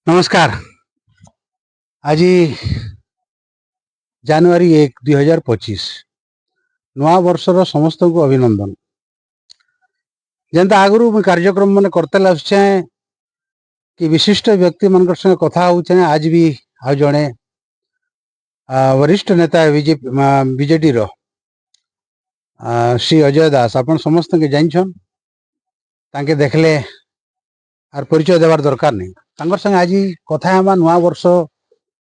नमस्कार। आज जनवरी 1 2025 नवा वर्षर समस्त को अभिनंदन। जनता आगु मैं कार्यक्रम मैंने करते आसुचे कि विशिष्ट व्यक्ति मान संगे कथा होचे। आज भी आ जड़े वरिष्ठ नेता बीजेडी रो श्री अजय दास आपण समस्त के जानछन ताके देखले आर परिचय देवार दरकार नहीं। तांकर संगे आज कथा हेमा नवा वर्ष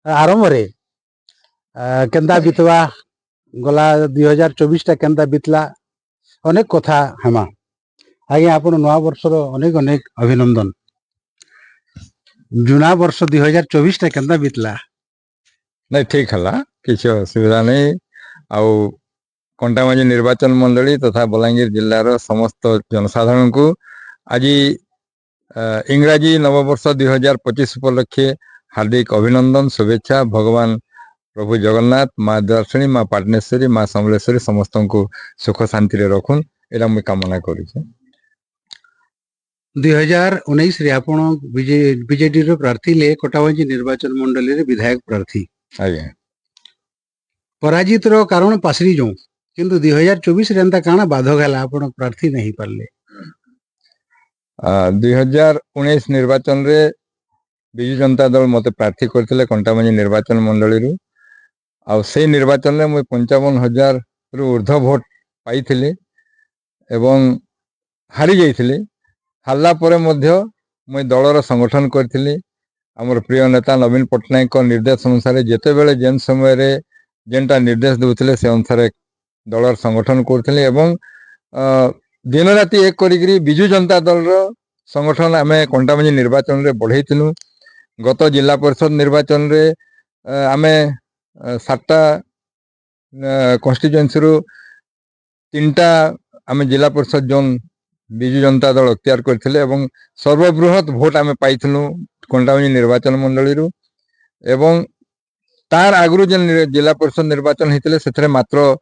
आरंभ रे केंदा बितवा गला 2024 टा केंदा बितला अनेक कथा हेमा। आगे आपण नवा वर्षर अनेक अनेक अभिनंदन। जुना वर्ष 2024 टा केंदा बितला नहीं ठीक है किसी असुविधा नहीं। आउ कंटामांझी निर्वाचन मंडली तथा बलांगीर जिल्लार समस्त जनसाधारण को आज इंग्राजी नववर्ष 2025 उपलक्षे हार्दिक अभिनंदन शुभेच्छा। भगवान प्रभु जगन्नाथ माँ दर्शनी माँ पाटनेश्वरी माँ समलेश्वरी समस्त को सुख शांति रखुन एटा मुझे कामना कर। 2019 रे आपण बीजेडी रो प्रार्थी ले कटावांजी निर्वाचन मंडली रे विधायक प्रार्थी आज्ञा पराजित रो कारण पासरी जो किंतु 2024 रे एंता काना बाधक हला आपण प्रार्थी नहीं पारले। 2019 निर्वाचन रे विजु जनता दल मते प्रार्थी करथिले कंटामांझी निर्वाचन मंडली रु। आ से निर्वाचन में मुझे 55,000 रु ऊर्ध्व भोट पाई एवं हारी जाइथिले। हारला परे मध्य मुझे दलर संगठन करथिले। आमर प्रिय नेता नवीन पट्टनायक को निर्देश अनुसार जेते बेले जेन समय रे जेनटा निर्देश देउथिले से अनुसार दलर संगठन करथिले एवं दिन राति एक करी विजु जनता दल रो संगठन आमे कंटामांझी निर्वाचन रे बढ़ाइथिलु। गत जिला परिषद निर्वाचन रे आमे 7टा कन्स्टिट्युएंसी रु 3टा आमे जिला परिषद जोन विजु जनता दल अख्तियार करथिले एवं सर्वबृहत भोट आमे पाइथिलु कंटामांझी निर्वाचन मंडली रु। एवं तार आगु जेन जिला परिषद निर्वाचन होते से मात्र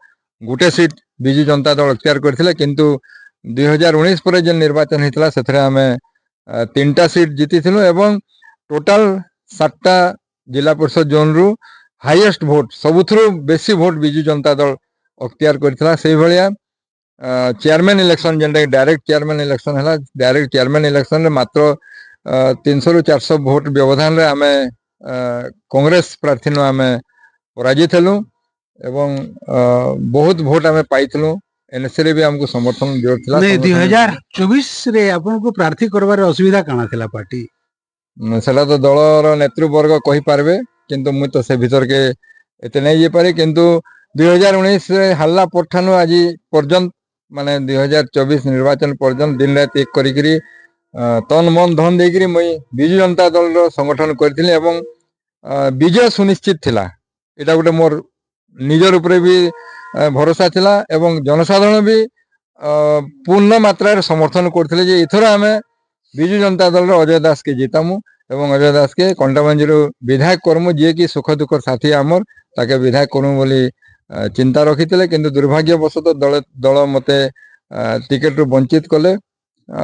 गोटे सीट विजु जनता दल अख्तियार करथिले किंतु 2019 पर जेन निर्वाचन होता से आमे 3टा सीट जीतिथिलु एवं टोटाल 7टा जिला परिषद जोन रु हाईएस्ट भोट सबुथुरु बेसी भोट विजु जनता दल अख्तियार करथिला। से भलिया चेयरमैन इलेक्शन जेनटा डायरेक्ट चेयरमैन इलेक्शन है डायरेक्ट चेयरमैन इलेक्शन रे मात्र 300 रु 400 भोट व्यवधान रे आमे कांग्रेस प्रार्थी नो आमे पराजित हेलु एवं बहुत भोट आमे पाइथिलु। एनएसए रे भी हमको समर्थन दियोथिला। नहीं 2024 रे आपन को प्रार्थी करबार असुविधा काना थिला पार्टी सेला तो दलर नेतृवर्ग कहि पारबे किंतु मु तो से भीतर के एते नहीं जे पारे किंतु 2019 रे हल्ला पठानु आज पर्यंत माने 2024 निर्वाचन पर्यंत दिन रात एक करी तन मन धन देकरी मुई विजु जनता दल रो संगठन करथिले एवं विजय सुनिश्चित थिला। एटा गोटे मोर निजर उपरे भी भरोसा थिला एवं जनसाधारण भी पूर्ण मात्रा समर्थन करथिले जे इथरा हमें विजु जनता दल रो अजय दास के जीतामु एवं अजय दास के कंटामांझी रो विधायक करमु जे कि सुख दुख साथी आमर ताके विधायक करमु बोली चिंता रखिथिले किंतु दुर्भाग्यवशत दल मते टिकेट रु वंचित कले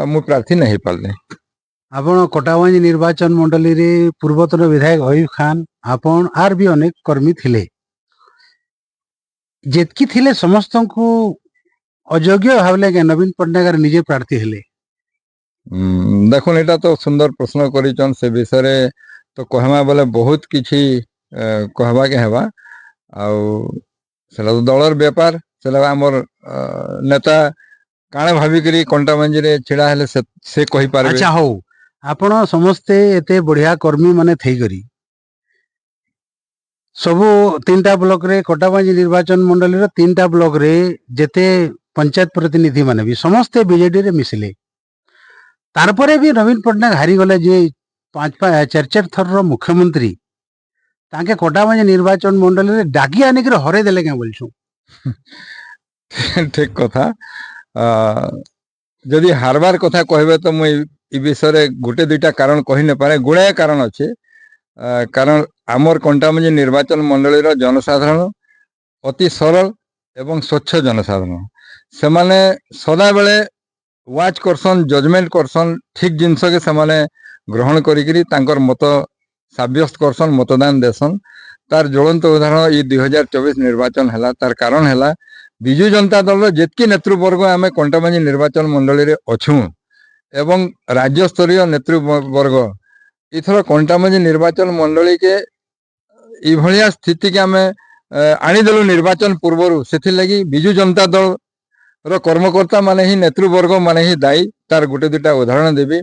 मु प्रार्थी नहीं पारले। आपण कटावांजी निर्वाचन मंडली रे पूर्वतन विधायक अयूब खान आपण आर भी अनेक कर्मी थिले जेतकी थिले समस्त को अयोग्य भावले के नवीन पट्टनायक निजे प्रार्थी हेले। देखो एटा तो सुंदर प्रश्न करिचन से विषय रे तो कहमा बोले बहुत किछि कहबा के हेबा आउ सेला तो दलर व्यापार सेला हमर नेता काणे भाबी करी कंटामांझी रे छिड़ा हेले से कहि पारबे। अच्छा हो आपण समस्ते एते बढ़िया कर्मी माने थई करी सबु 3टा ब्लॉक रे कटाबांजी निर्वाचन मंडली रो 3टा ब्लॉक रे जेते पंचायत प्रतिनिधि माने भी समस्ते बीजेडी रे मिसले तारपरे भी नवीन पट्टनायक हारी गले जे 4 थर रो मुख्यमंत्री ताके कटाबांजी निर्वाचन मंडली रे डाकी आने के हरे देले के बोलछु। ठीक कथा जदि हारबार कथा कहबे तो मुई इ विषय रे गोटे दुईटा कारण कहि न पारे गुणाए कारण अच्छे। कारण आमर कंटामांझी निर्वाचन मंडली रो जनसाधारण अति सरल एवं स्वच्छ जनसाधारण से माने सदा बेले वाच करसन जजमेंट करसन ठीक जिनस के से माने ଗ୍ରହଣ କରିକିରି ତାଙ୍କର ମତ ସାବ୍ୟସ୍ତ କରସନ୍, ମତଦାନ ଦେସନ୍। ତାର ଜ୍ୱଳନ୍ତ ଉଦାହରଣ ଏଇ 2024 ନିର୍ବାଚନ ହେଲା। ତାର କାରଣ ହେଲା ବିଜୁ ଜନତା ଦଳର ଯେତିକି ନେତୃବର୍ଗ ଆମେ କଣ୍ଟାବାଞ୍ଜି ନିର୍ବାଚନ ମଣ୍ଡଳୀରେ ଅଛୁ ଏବଂ ରାଜ୍ୟସ୍ତରୀୟ ନେତୃବର୍ଗ ଏଥର କଣ୍ଟାବାଞ୍ଜି ନିର୍ବାଚନ ମଣ୍ଡଳୀକେ ଏଭଳିଆ ସ୍ଥିତିକି ଆମେ ଆଣିଦେଲୁ ନିର୍ବାଚନ ପୂର୍ବରୁ। ସେଥିଲାଗି ବିଜୁ ଜନତା ଦଳର କର୍ମକର୍ତ୍ତା ମାନେ ହିଁ, ନେତୃବର୍ଗ ମାନେ ହିଁ ଦାୟୀ। ତାର ଗୋଟେ ଦୁଇଟା ଉଦାହରଣ ଦେବି।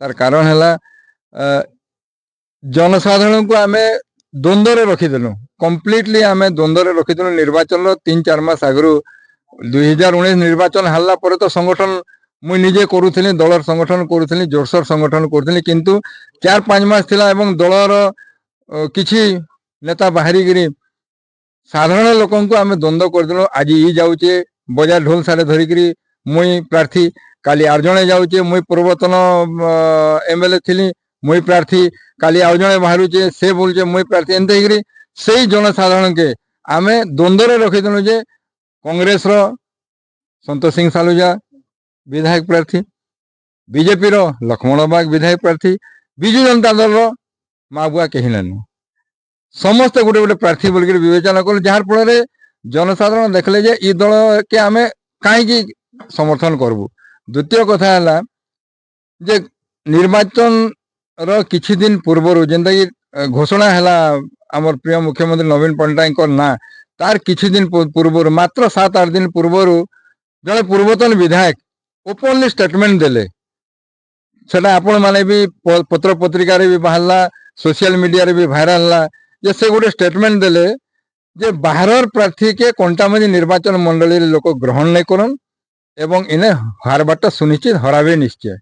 ତାର କାରଣ ହେଲା ଜନସାଧାରଣଙ୍କୁ ଆମେ ଦ୍ୱନ୍ଦ୍ୱରେ ରଖିଦେଲୁ। କମ୍ପ୍ଲିଟଲି ଆମେ ଦ୍ୱନ୍ଦ୍ୱରେ ରଖିଦେଲୁ। ନିର୍ବାଚନର 3-4 ମାସ ଆଗରୁ 2019 ନିର୍ବାଚନ ହେଲା ପରେ ତ ସଂଗଠନ ମୁଇଁ ନିଜେ କରୁଥିଲି, ଦଳର ସଂଗଠନ କରୁଥିଲି, ଜୋରସୋର ସଂଗଠନ କରୁଥିଲି। କିନ୍ତୁ 4-5 ମାସ ଥିଲା ଏବଂ ଦଳର କିଛି ନେତା ବାହାରିକିରି ସାଧାରଣ ଲୋକଙ୍କୁ ଆମେ ଦ୍ୱନ୍ଦ୍ୱ କରିଦେଲୁ। ଆଜି ଇ ଯାଉଛେ ବଜାର ଢୋଲ ସାରେ ଧରିକିରି ମୁଇଁ ପ୍ରାର୍ଥୀ, କାଲି ଆଉ ଜଣେ ଯାଉଛେ ମୁଇଁ ପୂର୍ବତନ MLA ଥିଲି ମୁଇଁ ପ୍ରାର୍ଥୀ, କାଲି ଆଉ ଜଣେ ବାହାରୁଛେ ସେ ବୋଲୁଛେ ମୁଇଁ ପ୍ରାର୍ଥୀ। ଏମିତି ହେଇକିରି ସେଇ ଜନସାଧାରଣକେ ଆମେ ଦ୍ୱନ୍ଦ୍ୱରେ ରଖିଦେଲୁ ଯେ କଂଗ୍ରେସର ସନ୍ତୋଷ ସିଂ ସାଲୁଜା ବିଧାୟକ ପ୍ରାର୍ଥୀ, ବିଜେପିର ଲକ୍ଷ୍ମଣ ବାଗ ବିଧାୟକ ପ୍ରାର୍ଥୀ, ବିଜୁ ଜନତା ଦଳର ମା ବୁଆ କେହି ନାନୁ, ସମସ୍ତେ ଗୋଟେ ଗୋଟେ ପ୍ରାର୍ଥୀ ବୋଲିକିରି ବିବେଚନା କଲେ। ଯାହାର ଫଳରେ ଜନସାଧାରଣ ଦେଖିଲେ ଯେ ଇ ଦଳକେ ଆମେ କାହିଁକି ସମର୍ଥନ କରବୁ। ଦ୍ୱିତୀୟ କଥା ହେଲା ଯେ ନିର୍ବାଚନର କିଛି ଦିନ ପୂର୍ବରୁ ଯେନ୍ତାକି ଘୋଷଣା ହେଲା ଆମର ପ୍ରିୟ ମୁଖ୍ୟମନ୍ତ୍ରୀ ନବୀନ ପଟ୍ଟନାୟକଙ୍କ ନାଁ, ତାର କିଛି ଦିନ ପୂର୍ବରୁ, ମାତ୍ର 7-8 ଦିନ ପୂର୍ବରୁ ଜଣେ ପୂର୍ବତନ ବିଧାୟକ ଓପନଲି ଷ୍ଟେଟମେଣ୍ଟ ଦେଲେ। ସେଟା ଆପଣମାନେ ବି ପତ୍ର ପତ୍ରିକାରେ ବି ବାହାରିଲା, সোশ্যাল মিডিয়ারে ବି ভাইরাল ହେଲା ଯେ ସେ ଗୋଟେ ଷ୍ଟେଟମେଣ୍ଟ ଦେଲେ ଯେ ବାହାରର ପ୍ରାର୍ଥୀକେ କଣ୍ଟାବାଞ୍ଜି ନିର୍ବାଚନ ମଣ୍ଡଳୀରେ ଲୋକ ଗ୍ରହଣ ନାଇଁ କରନ୍ ଏବଂ ଇନେ ହାରବାରଟା ସୁନିଶ୍ଚିତ ହରାବେ ନିଶ୍ଚୟ।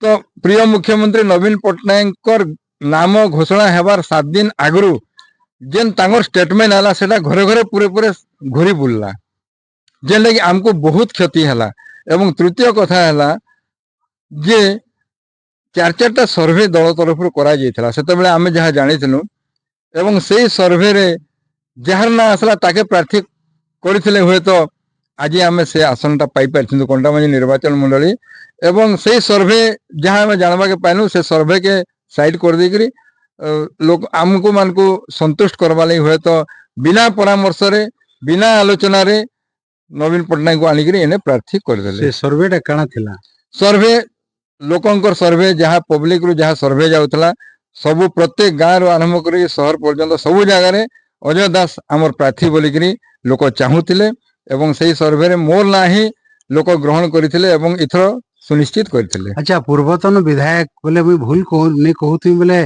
ତ ପ୍ରିୟ ମୁଖ୍ୟମନ୍ତ୍ରୀ ନବୀନ ପଟ୍ଟନାୟକଙ୍କର ନାମ ଘୋଷଣା ହେବାର 7 ଦିନ ଆଗରୁ ଯେନ୍ ତାଙ୍କର ଷ୍ଟେଟମେଣ୍ଟ ହେଲା ସେଟା ଘରେ ଘରେ ପୁରେ ପୁରେ ଘୁରି ବୁଲିଲା, ଯେନ୍ଟାକି ଆମକୁ ବହୁତ କ୍ଷତି ହେଲା। ଏବଂ ତୃତୀୟ କଥା ହେଲା ଯେ 4-4ଟା ସର୍ଭେ ଦଳ ତରଫରୁ କରାଯାଇଥିଲା ସେତେବେଳେ ଆମେ ଯାହା ଜାଣିଥିଲୁ ଏବଂ ସେଇ ସର୍ଭେରେ ଯାହାର ନାଁ ଆସିଲା ତାକେ ପ୍ରାର୍ଥୀ କରିଥିଲେ ହୁଏତ ଆଜି ଆମେ ସେ ଆସନଟା ପାଇପାରିଥାନ୍ତୁ କଣ୍ଟାବାଞ୍ଜି ନିର୍ବାଚନ ମଣ୍ଡଳୀ। ଏବଂ ସେଇ ସର୍ଭେ ଯାହା ଆମେ ଜାଣବାକେ ପାଇଲୁ ସେ ସର୍ଭେକେ ସାଇଡ କରିଦେଇକିରି ଲୋକ ଆମକୁ ମାନଙ୍କୁ ସନ୍ତୁଷ୍ଟ କରବା ଲାଗି ହୁଏତ ବିନା ପରାମର୍ଶରେ ବିନା ଆଲୋଚନାରେ ନବୀନ ପଟ୍ଟନାୟକଙ୍କୁ ଆଣିକିରି ଏନେ ପ୍ରାର୍ଥୀ କରିଦେଲେ। ସେ ସର୍ଭେଟା କାଣା ଥିଲା? ସର୍ଭେ ଲୋକଙ୍କର ସର୍ଭେ, ଯାହା ପବ୍ଲିକରୁ ଯାହା ସର୍ଭେ ଯାଉଥିଲା ସବୁ ପ୍ରତ୍ୟେକ ଗାଁରୁ ଆରମ୍ଭ କରି ସହର ପର୍ଯ୍ୟନ୍ତ ସବୁ ଜାଗାରେ ଅଜୟ ଦାସ ଆମର ପ୍ରାର୍ଥୀ ବୋଲିକିରି ଲୋକ ଚାହୁଁଥିଲେ ଏବଂ ସେଇ ସର୍ଭେରେ ମୋର ନାଁ ହିଁ ଲୋକ ଗ୍ରହଣ କରିଥିଲେ ଏବଂ ଏଥର ସୁନିଶ୍ଚିତ କରିଥିଲେ। ଆଚ୍ଛା, ପୂର୍ବତନ ବିଧାୟକ ବୋଲେ ମୁଇଁ ଭୁଲ ନେଇ କହୁଥିବି ବୋଲେ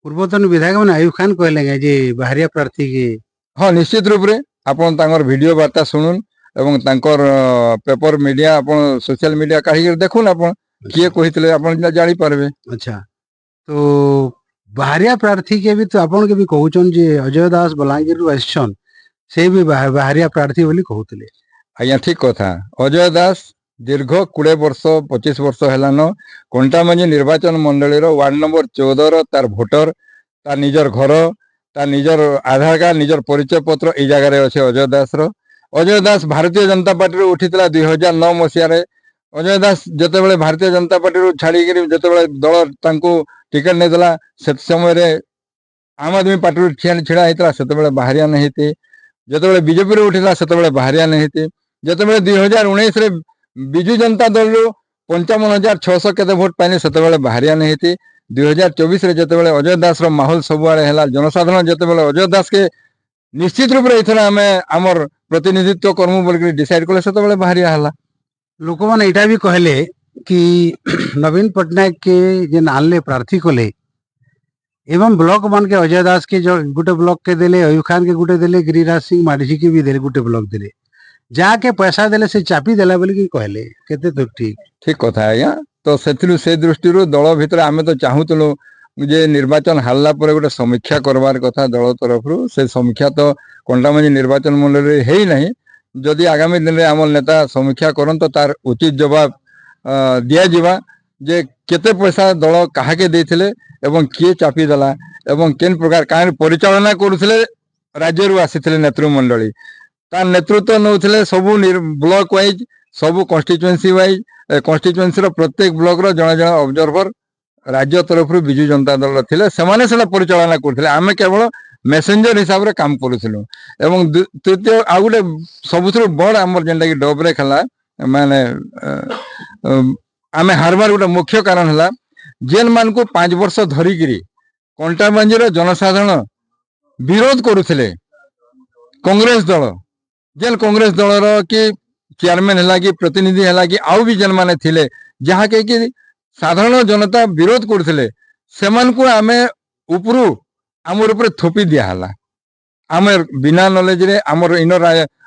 ପୂର୍ବତନ ବିଧାୟକ ମାନେ ଆୟୁବ ଖାନ କହିଲେ ଯେ ବାହାରିଆ ପ୍ରାର୍ଥୀ କି? ହଁ, ନିଶ୍ଚିତ ରୂପରେ ଆପଣ ତାଙ୍କର ଭିଡ଼ିଓ ବାର୍ତ୍ତା ଶୁଣୁନ୍ ଏବଂ ତାଙ୍କର ପେପର ମିଡ଼ିଆ ଆପଣ ସୋସିଆଲ ମିଡ଼ିଆ କାଢ଼ିକିରି ଦେଖୁନ୍ ଆପଣ କିଏ କହିଥିଲେ ଆପଣ ଜାଣିପାରିବେ। ଆଚ୍ଛା, ତ ବାହାରିଆ ପ୍ରାର୍ଥୀ କେ ବି ତ ଆପଣ କେ ବି କହୁଛନ୍ ଯେ ଅଜୟ ଦାସ ବଲାଙ୍ଗୀରରୁ ଆସିଛନ୍, ସେ ବି ବାହାରିଆ ପ୍ରାର୍ଥୀ ବୋଲି କହୁଥିଲେ। ଆଜ୍ଞା, ଠିକ କଥା। ଅଜୟ ଦାସ ଦୀର୍ଘ 20 ବର୍ଷ 25 ବର୍ଷ ହେଲାନ କଣ୍ଟାବାଞ୍ଜି ନିର୍ବାଚନ ମଣ୍ଡଳୀର ୱାର୍ଡ ନମ୍ବର 14ର ତାର ଭୋଟର, ତାର ନିଜର ଘର, ତାର ନିଜର ଆଧାର କାର୍ଡ, ନିଜର ପରିଚୟ ପତ୍ର ଏଇ ଜାଗାରେ ଅଛି ଅଜୟ ଦାସର। ଅଜୟ ଦାସ ଭାରତୀୟ ଜନତା ପାର୍ଟିରୁ ଉଠିଥିଲା 2009 ମସିହାରେ। ଅଜୟ ଦାସ ଯେତେବେଳେ ଭାରତୀୟ ଜନତା ପାର୍ଟିରୁ ଛାଡ଼ିକିରି ଯେତେବେଳେ ଦଳ ତାଙ୍କୁ ଟିକେଟ ନେଇଦେଲା ସେ ସମୟରେ ଆମ୍ ଆଦମୀ ପାର୍ଟିରୁ ଛିଡ଼ା ହେଇଥିଲା, ସେତେବେଳେ ବାହାରିଆ ନାହିଁ ହେଇତି। ଯେତେବେଳେ ବିଜେପିରୁ ଉଠିଲା ସେତେବେଳେ ବାହାରିଆ ନାହିଁ ହେଇତି। ଯେତେବେଳେ 2019ରେ ବିଜୁ ଜନତା ଦଳରୁ 55,600 କେତେ ଭୋଟ ପାଇଲେ ସେତେବେଳେ ବାହାରିଆ ନାହିଁ ହେଇତି। 2024ରେ ଯେତେବେଳେ ଅଜୟ ଦାସର ମାହୋଲ ସବୁଆଡ଼େ ହେଲା, ଜନସାଧାରଣ ଯେତେବେଳେ ଅଜୟ ଦାସକେ ନିଶ୍ଚିତ ରୂପରେ ଏଥର ଆମେ ଆମର ପ୍ରତିନିଧିତ୍ୱ କରମୁ ବୋଲିକି ଡିସାଇଡ କଲେ ସେତେବେଳେ ବାହାରିଆ ହେଲା। ଲୋକମାନେ ଏଇଟା ବି କହିଲେ କି ନବୀନ ପଟ୍ଟନାୟକ କେ ଯେନ୍ ଆଣିଲେ ପ୍ରାର୍ଥୀ କଲେ ଏବଂ ବ୍ଲକ ମାନକେ ଅଜୟ ଦାସ के गोटे ब्लॉक के देले, अयूब खान के गोटे देले, गिरिराज सिंह माढ़ी के भी देले, गोटे ब्लॉक देले, जाके पैसा देले से चापी देला बोली कि कहले केते तो ठीक କଥା ଆଜ୍ଞା। ତ ସେଥିରୁ ସେ ଦୃଷ୍ଟିରୁ ଦଳ ଭିତରେ ଆମେ ତ ଚାହୁଁଥିଲୁ ଯେ ନିର୍ବାଚନ ହାରିଲା ପରେ ଗୋଟେ ସମୀକ୍ଷା କରବାର କଥା ଦଳ ତରଫରୁ। ସେ ସମୀକ୍ଷା ତ କଣ୍ଟାବାଞ୍ଜି ନିର୍ବାଚନ ମଣ୍ଡଳୀରେ ହେଇନାହିଁ। ଯଦି ଆଗାମୀ ଦିନରେ ଆମର ନେତା ସମୀକ୍ଷା କରନ୍ତ ତାର ଉଚିତ ଜବାବ ଦିଆଯିବା ଯେ କେତେ ପଇସା ଦଳ କାହାକେ ଦେଇଥିଲେ ଏବଂ କିଏ ଚାପି ଦେଲା ଏବଂ କେନ୍ ପ୍ରକାର କାହାର ପରିଚାଳନା କରୁଥିଲେ ରାଜ୍ୟରୁ ଆସିଥିଲେ ନେତୃମଣ୍ଡଳୀ, ତାର ନେତୃତ୍ୱ ନେଉଥିଲେ ସବୁ ବ୍ଲକ ୱାଇଜ, ସବୁ କନଷ୍ଟିଚୁଏନ୍ସି ୱାଇଜ, କନଷ୍ଟିଚୁଏନ୍ସିର ପ୍ରତ୍ୟେକ ବ୍ଲକର ଜଣେ ଜଣେ ଅବଜର୍ଭର राज्य तरफ विजु जनता दल थिले सेमाने सेला परिचालना करथिले आमे केवल मेसेंजर हिसाब रे काम करूथिलु एवं तृतीय आ गुटे सबुथुर बड़ हमर जेंटा कि डबरे खला माने आमे हारबार गुटे मुख्य कारण हला जेन मान को 5 वर्ष धरिकिरी कंटाबांजी रो जनसाधारण विरोध करूथिले कांग्रेस दल जेन कांग्रेस दल रो कि चेयरमैन हला कि प्रतिनिधि हला कि आउ भी जेन माने थिले जहा के कि साधारण जनता विरोध करथिले सेमान को आमे उपरु आमर ऊपर थोपी दिया हला आमे बिना नॉलेज रे आमर इनर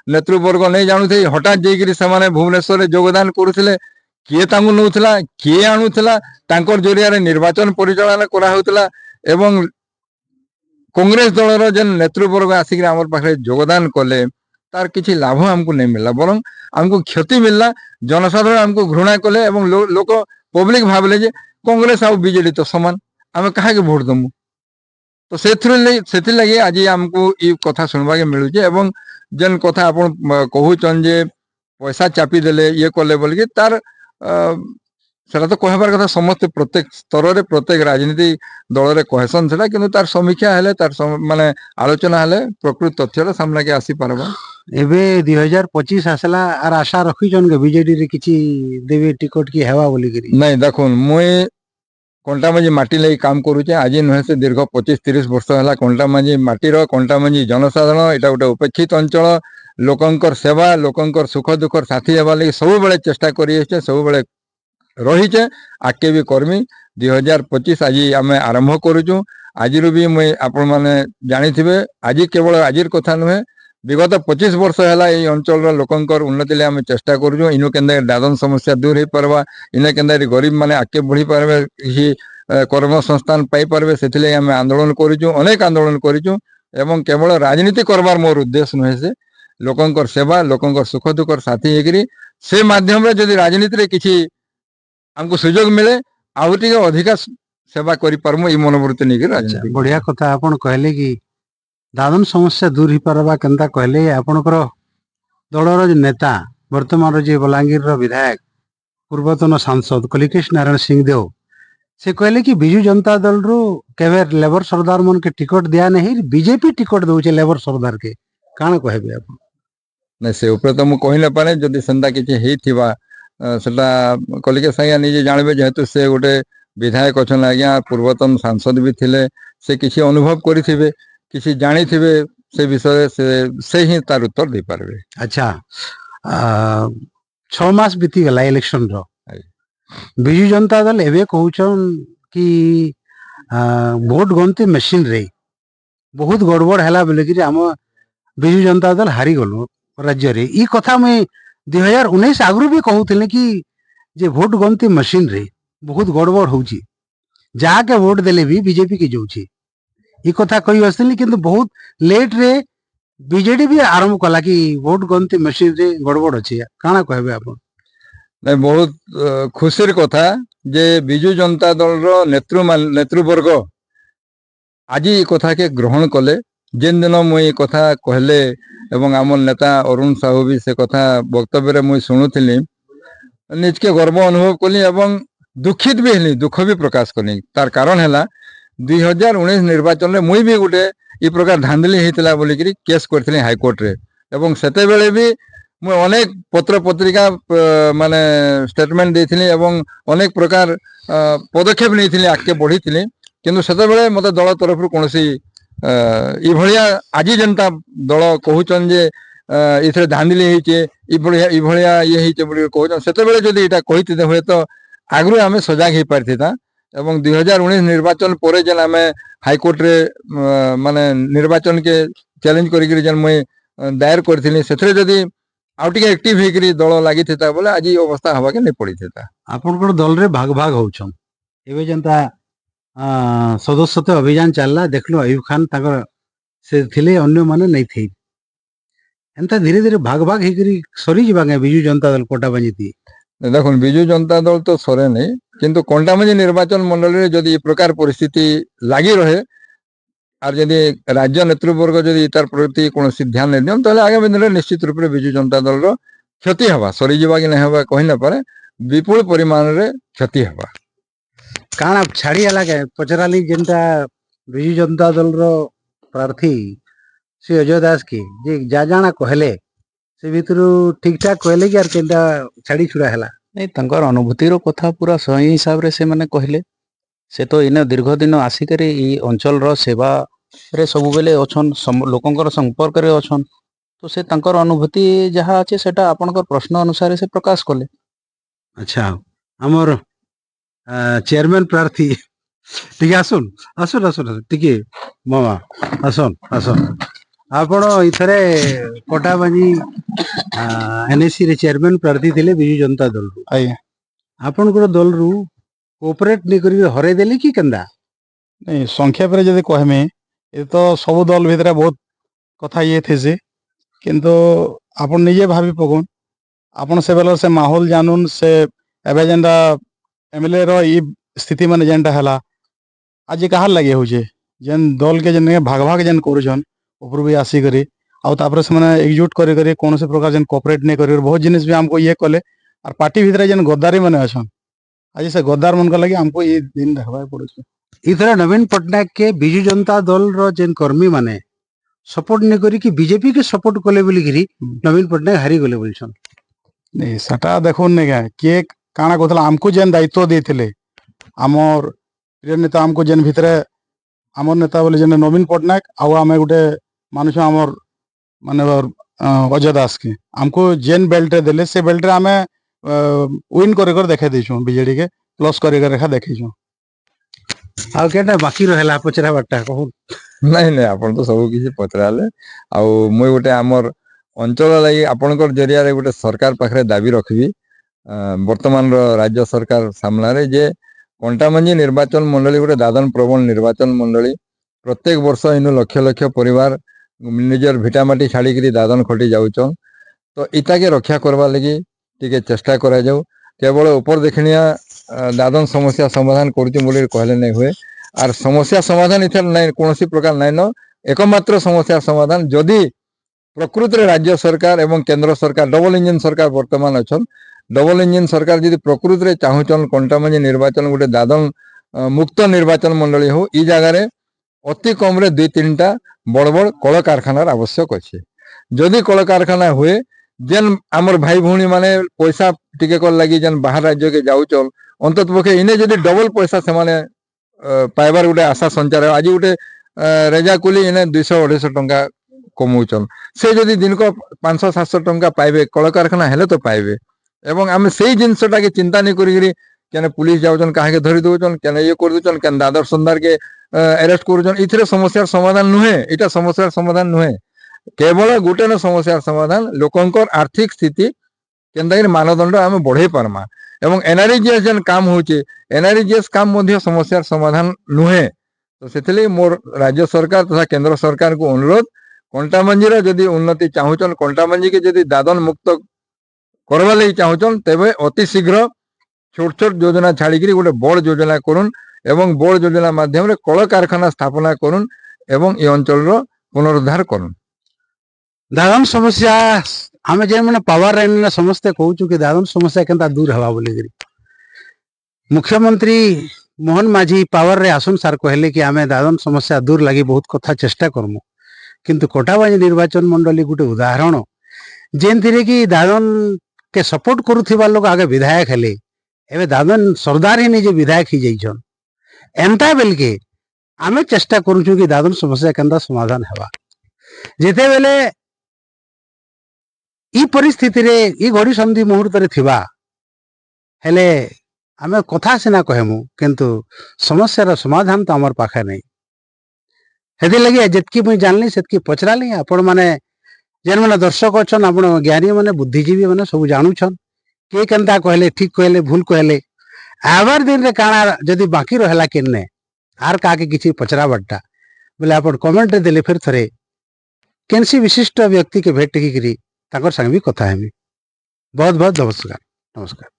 नेतृवर्ग नहीं जानुथे हठात जेगिरी सेमाने भुवनेश्वर योगदान करूथिले किए तांगु नउथला किए आणुथला तांकर जरिया रे निर्वाचन परिचालना करा होतला एवं कांग्रेस दलर जेन नेतृवर्ग आसिक आमर पाखे योगदान कले तार किछि लाभ हमको नहीं मिलला बरं हमको क्षति मिलला जनसाधारण हमको घृणा कले एवं लोक पब्लिक भाबले जे कांग्रेस आ बीजेडी तो समान आमे काहे के वोट दमु तो सेथि लगे आज हमको ई कथा सुनबा के मिलु जे एवं जेन कथा आपण कहूचन जे पैसा चापी देले ये कले बोल के तार सेटा तो कहबार कथा समस्त प्रत्येक स्तर रे प्रत्येक राजनीति दल रे कहसन सेटा किंतु तार समीक्षा हेले तार माने आलोचना हेले प्रकृत तथ्य रे सामने के आसी पारबा एबे 2025 आसला आर आशा रखिछन के बीजेडी रे किछि देबे टिकट की हेवा बोली करी नहीं देखुन मुई कंटामांझी माटी लई काम करूचे आज नुहे से दीर्घ 25-30 वर्ष है कंटामांझी माटीर कंटामांझी जनसाधारण एटा गोटे उपेक्षित अंचल लोकंकर सेवा लोकंकर सुख दुखर साथी हेबा लगी सब बेले चेष्टा करी सब बेले रहीचे आके भी कर्मी 2025 आज आम आरंभ करूचु आज भी मुई आपण माने जानिथिबे आज केवल आज कथा नुहे विगत 25 वर्ष है ये अंचल लोकंकर उन्नति ले आम चेष्टा करूँ इनु के दादन समस्या दूर हो पार्बा इने के गरीब माने आगे बढ़ी पारे किसी कर्म संस्थान पाई पारे से आम आंदोलन करूँ अनेक आंदोलन करूँ एवं केवल राजनीति करबार मोर उद्देश्य नुहे से लोकंकर सेवा लोकंकर सुख दुखर साथी होकरी से माध्यम रे जदि राजनीति रे किछि हमको सुजोग मिले आउ टिके अधिका सेवा करि पारमु ई मनोवृत्ति नहीं राजनीति बढ़िया कथा आपण कहले कि दादन समस्या दूर हो पारबा केनता कहले आपणकर दलर नेता वर्तमान जे बलांगीर विधायक पूर्वतन सांसद कलिकेश नारायण सिंहदेव से कहले कि बिजु जनता दल रु केवे लेबर सरदार मन के टिकट दिया नहीं बीजेपी टिकट दउचे लेबर सरदार के काण कहबे आप नहीं से ऊपर तो मु कहि न पारे जदि संदा किछि हेथिबा सेटा कलिकेश आज्ञा निजे जानबे जेहेतु से गोटे विधायक अछन आज्ञा पूर्वतन सांसद भी थिले से किछि अनुभव करिथिबे किसी जानी थे से विषय से ही तार उत्तर दे पारे अच्छा 6 मास बीती गला इलेक्शन रो बिजु जनता दल एवं कहूचन कि वोट गणती मशीन रे बहुत गड़बड़ है बोले कि आम बिजु जनता दल हारी गलु राज्य रे ई कथा मुई 2019 आगु भी कहूथिले कि जे वोट गणती मशीन रे बहुत गड़बड़ होउची जाके वोट देले भी बीजेपी के जाउची ई कथा कही आसली किंतु बहुत लेट रे बीजेडी भी आरंभ कला कि वोट गणती मशीन रे गड़बड़ अछि काना कहबे आपण नहीं बहुत खुशीर कथा जे बिजु जनता दल रो नेतृवर्ग आज ये कथा के ग्रहण कले जेन दिन मुई कथा कहले एवं आम नेता अरुण साहू भी से कथा वक्तव्य रे मुई सुनुथिली निज के गर्व अनुभव कली एवं दुखित भी हली दुख भी प्रकाश कली तार कारण है 2019 निर्वाचन में मुई भी गोटे ई प्रकार धांधली होता बोलिकी केस करथिली हाईकोर्ट रे एवं सेते बेले भी मुई अनेक पत्र पत्रिका माने स्टेटमेंट देथिली एवं अनेक प्रकार पदक्षेप नहीं आगे बढ़ी किंतु सेते बेले मते दल तरफ कोनसी ई भलिया आज जनता दल कहूचन जे इथरे धांधली होइचे ई भलिया ये होइचे बोली कहूचन सेते बेले जदी एटा कहिते हुए तो आगु आमे सजाग हो पारथिता एवं 2019 निर्वाचन पर जेन आम हाईकोर्ट रे माने निर्वाचन के चैलेंज करी जेन मुई दायर करथिली सेथरे जदी आउ टिके एक्टिव हेकरी दल लागि थिता बोले आज अवस्था हवा के नहीं पड़ी थिता आपनकर दल रे भाग भाग होउछन एबे जनता सदस्यता अभियान चलला देखलो अयूब खान ताकर से थिले अन्य माने नहीं थी एंता धीरे धीरे भाग भाग हेकरी सरी जिबागे बिजु जनता दल कोटा बंजीती देखो बिजु जनता दल तो सरे नहीं किंतु कंटामांझी निर्वाचन मंडल रे जदि प्रकार परिस्थिति लगी रहे और जदि राज्य नेतृवर्ग जदि तार प्रति कौन ध्यान नहीं दियन ताले आगामी दिन निश्चित रूप से बिजु जनता दल रो क्षति हवा सरी जीवा कि नहीं हवा कहि न पारे विपुल परिमाण रे क्षति हवा। କାଣା ଛାଡି ହେଲା କେ ପଚରାଲି ଯେନ୍ତା ବିଜୁ ଜନତା ଦଳର ପ୍ରାର୍ଥୀ ଶ୍ରୀ ଅଜୟ ଦାସ କି ଯେ ଯା ଜାଣା କହିଲେ ସେ ଭିତରୁ ଠିକ ଠାକ କହିଲେ କି ଆର୍ କେନ୍ତା ଛାଡି ଛୁଡା ହେଲା। ନାଇଁ ତାଙ୍କର ଅନୁଭୂତିର କଥା ପୁରା ସही ହିସାବରେ ସେମାନେ କହିଲେ। ସେ ତ ଇନେ ଦୀର୍ଘ ଦିନ ଆସିକରି ଇ ଅଞ୍ଚଳର ସେବାରେ ସବୁବେଲେ ଅଛନ୍, ଲୋକଙ୍କର ସମ୍ପର୍କରେ ଅଛନ୍। ତ ସେ ତାଙ୍କର ଅନୁଭୂତି ଯାହା ଅଛି ସେଟା ଆପଣଙ୍କର ପ୍ରଶ୍ନ ଅନୁସାରେ ସେ ପ୍ରକାଶ କଲେ। ଆଚ୍ଛା ଆମର ଚେୟାରମ୍ୟାନ ପ୍ରାର୍ଥୀ ଟିକେ ଆସୁନ ଆସୁନ ଆସୁନ ଟିକେ ମାମା ଆସନ ଆସନ ଆପଣ ଏଥରେ କଟାବାଜି ଏନ୍ଏସି ରେ ଚେୟାରମ୍ୟାନ ପ୍ରାର୍ଥୀ ଥିଲେ ବିଜୁ ଜନତା ଦଳରୁ। ଆଜ୍ଞା ଆପଣଙ୍କର ଦଳରୁ କୋଅପରେଟ ନେଇକରି ହରେଇ ଦେଲେ କି କେନ୍ତା? ନାଇଁ ସଂକ୍ଷେପରେ ଯଦି କହମି ଏ ତ ସବୁ ଦଳ ଭିତରେ ବହୁତ କଥା ଇଏ ଥିସି, କିନ୍ତୁ ଆପଣ ନିଜେ ଭାବି ପକଉନ୍ ଆପଣ ସେ ବେଳର ସେ ମାହୋଲ ଜାନୁନ୍, ସେ ଏବେ ଯେନ୍ଟା ଏମଏଲଏ ର ଇ ସ୍ଥିତି ମାନେ ଯେନ୍ଟା ହେଲା ଆଜି କାହାର ଲାଗି ହଉଛେ ଯେନ୍ ଦଲକେ ଯେନ୍ ଭାଗ ଭାଗ ଯେନ୍ କରୁଛନ୍ ଉପରୁ ବି ଆସିକରି ଆଉ ତାପରେ ସେମାନେ ଏକଜୁଟ କରି କୌଣସି ପ୍ରକାର ଯେନ୍ କୋଅପରେଟ ନେଇ କରି ବହୁତ ଜିନିଷ ବି ଆମକୁ ଇଏ କଲେ। আর পার্টি ভিতরে যেন গদ্দারি মানে অছন আজ সে গদ্দার মনক লাগি আমକୁ এই দিন দেখবাই পড়ুছে। इथर नवीन पट्टनायक के बिजु जनता दल रो जेन कर्मी माने सपोर्ट ने करी कि बीजेपी के सपोर्ट कले बोली गिरी नवीन पट्टनायक हारी गले बोलछन। नहीं सेटा देखुन नहीं क्या किए काଣା कहला हमको जेन दायित्व देथिले आमर प्रिय नेता हमको जेन भितरे आमर नेता बोले जेन नवीन पट्टनायक आउ आमे गुटे मानुष आमर माने अजय दास के हमको जेन बेल्ट देले से बेल्ट रे आमे विन कर देखे देछो बीजेडी के प्लस कर रेखा देखीछो। आ केटा बाकी रहला पचरा बाटा कहू ନାଇଁ ନାଇଁ ଆପଣ ତ ସବୁ କିଛି ପଚରାଲେ। ଆଉ ମୁଇଁ ଗୋଟେ ଆମର ଅଞ୍ଚଳ ଲାଗି ଆପଣଙ୍କର ଜରିଆରେ ଗୋଟେ ସରକାର ପାଖରେ ଦାବି ରଖିବି ବର୍ତ୍ତମାନର ରାଜ୍ୟ ସରକାର ସାମ୍ନାରେ ଯେ କଣ୍ଟାମଞ୍ଜି ନିର୍ବାଚନ ମଣ୍ଡଳୀ ଗୋଟେ ଦାଦନ ପ୍ରବଣ ନିର୍ବାଚନ ମଣ୍ଡଳୀ। ପ୍ରତ୍ୟେକ ବର୍ଷ ଇନୁ ଲକ୍ଷ ଲକ୍ଷ ପରିବାର ନିଜର ଭିଟାମାଟି ଛାଡ଼ିକିରି ଦାଦନ ଖଟି ଯାଉଛନ୍। ତ ଇଟାକେ ରକ୍ଷା କରବା ଲାଗି ଟିକେ ଚେଷ୍ଟା କରାଯାଉ। କେବଳ ଉପର ଦେଖିଣିଆ ଦାଦନ ସମସ୍ୟା ସମାଧାନ କରୁଛି ବୋଲି କହିଲେ ନାଇଁ ହୁଏ। আর সমস্যা সমাধান ইথার নাই কোনসি প্রকার নাই ন একমাত্র সমস্যার সমাধান যদি প্রকৃতরে রাজ্য সরকার এবং কেন্দ্র সরকার ডবল ইঞ্জিন সরকার বর্তমান অছন ডবল ইঞ্জিন সরকার যদি প্রকৃতরে চাহুছন কণ্টামঞ্জি নির্বাচন গোটে দাদন মুক্ত নির্বাচন মন্ডলী হো এই জায়গায় অতি কমরে 2-3টা বড় বড় কলকারখানার আবশ্যক আছে। যদি কলকারখানা হুয়ে যেন আমার ভাই ভৌণী মানে পয়সা টিকে কর লাগি যেন বাহার রাজ্যকে যাউছন অন্তত পক্ষে ইনে যদি ডবল পয়সা সেমানে পাইবার গোটে আশা সঞ্চার আজ গোটে রেজাকুলি এনে 200-250 টঙ্কা কমাউছন সে যদি দিনক 500-700 টঙ্কা পাইবে কলকারখানা হেলে তো পাইবে এবং আমি সেই জিনিসটাকে চিন্তা নি করি কেন পুলিশ যাউছন কাহাকে ধরি দউছন কেন ইয়ে করে দউছন কেন দাদর সন্দারকে আরেস্ট করুছন ইথরে সমস্যার সমাধান নুহে। এটা সমস্যার সমাধান নুহে কেবল গোটে ন সমস্যার সমাধান লোকঙ্কর আর্থিক স্থিতি কেন্দ্র মানদণ্ড আমি বড়াই পারমা এবং এনআরজিএস যেন কাম হচ্ছে এনআরজিএস কাম মধ্যে সমস্যার সমাধান নুহে। তো সেথিলে মোর রাজ্য সরকার তথা কেন্দ্র সরকার কু অনুরোধ কণ্টামঞ্জির যদি উন্নতি চাহুছন কণ্টামঞ্জিকে যদি দাদন মুক্ত করবার লাগি চাহুছন তেবে অতি শীঘ্র ছোট ছোট যোজনা ছাড়িকি গোটে বড় যোজনা করুন এবং বড় যোজনা মাধ্যমে কলকারখানা স্থাপনা করুন এবং এই অঞ্চলর পুনরুদ্ধার করুন। दादन समस्या आमे जेन माने पावर लाइन समस्ते कहूछु कि दादन समस्या केनता दूर हवा बोली गिरी मुख्यमंत्री मोहन माझी पावर रे आसन सार कहले कि आमे दादन समस्या दूर लगी बहुत कथा चेष्टा करमु किंतु कोटाबाजी निर्वाचन मंडली गुटे उदाहरण जेन थिरे कि दादन के सपोर्ट करूथिबा लोग आगे विधायक हेले एबे दादन सरदार ही निजे विधायक ही जाइछन एंता बेल के आमे चेष्टा करूछु कि दादन समस्या केनता समाधान हेबा जेते बेले ई परिस्थिति रे ई घड़ी संधि मुहूर्त रे थिबा हेले आमे कथा सिना कहमु किंतु समस्या रो समाधान तो हमर पाखे नहीं हेदि लगी जेतकी मुई जानली सेतकी पचराली आपण माने जेन माने दर्शक अछन आपण ज्ञानी माने बुद्धिजीवी माने सब जानुछन के केनता कहले ठीक कहले भूल कहले आवर दिन रे काना जदी बाकी रहला किन्ने आर काके किछि पचरा बट्टा बोले आपण कमेंट रे देले फिर थरे केनसी विशिष्ट व्यक्ति के भेट की करी ताकर संग भी कथा हेमी। बहुत बहुत नमस्कार नमस्कार।